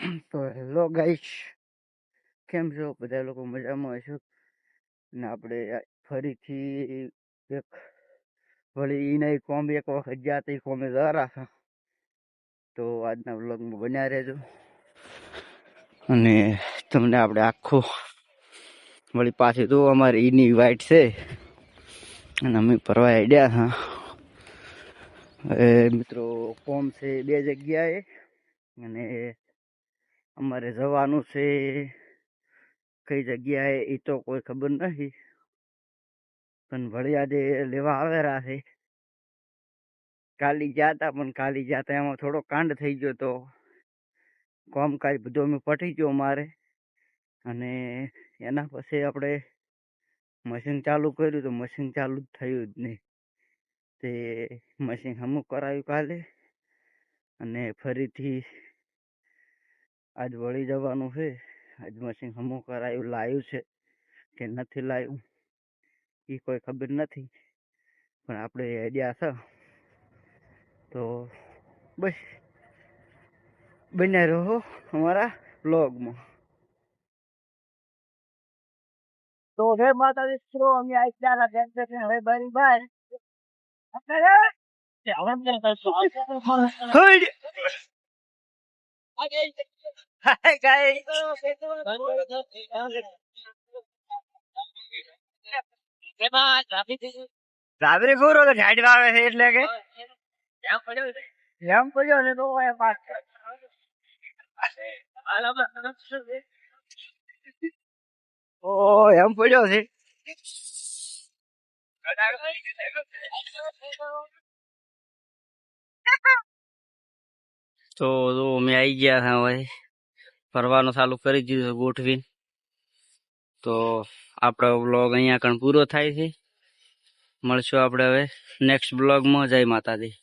તો hello guys, કેમ છો બધા લોકો? મજામાં હશો ને? આપણે ફરીથી એક વળી ઈને કોમ એક વખત ગયા તો કોમે જરા તો આજના વ્લોગમાં બન્યા રહેજો અને તમને આપણે આખો વળી પાછી તો અમારી ઈની વાઇટ છે અને અમે ફરવા આડ્યા હા. મિત્રો કોમ છે બે જગ્યાએ અને અમારે જવાનું છે કઈ જગ્યાએ એ તો કોઈ ખબર નથી, પણ વળી આજે લેવા આવેલા છે. કાલી ગયા હતા પણ કાલી ગયા હતા એમાં થોડો કાંડ થઈ ગયો તો કામકાજ બધું અમે પટી ગયો મારે, અને એના પછી આપણે મશીન ચાલુ કર્યું તો મશીન ચાલુ જ થયું જ નહીં. તે મશીન અમુક કરાવ્યું કાલે અને ફરીથી આજ વળી જવાનું છે. આજ મશીન અમુક કરાયું, લાવ્યું છે કે નથી લાવ્યું એ કોઈ ખબર નથી, પણ આપણે આઈડિયા છે તો બસ બન્યા રહો અમારા બ્લોગમાં. તો હે માતાજી મિત્રો, અમે આટલા ટેન્શન હવે બારી બાર રાબરી ગોરો તો ઝાડવા આવે છે એટલે કે એમ પડ્યો છે તો ઓ એમ પડ્યો છે. તો અમે આવી ગયા હતા, હવે ફરવાનું ચાલુ કરી દીધું ગોઠવીને. તો આપણો બ્લોગ અહીંયા કણ પૂરો થાય છે. મળશું આપણે હવે નેક્સ્ટ બ્લોગમાં. જય માતાજી.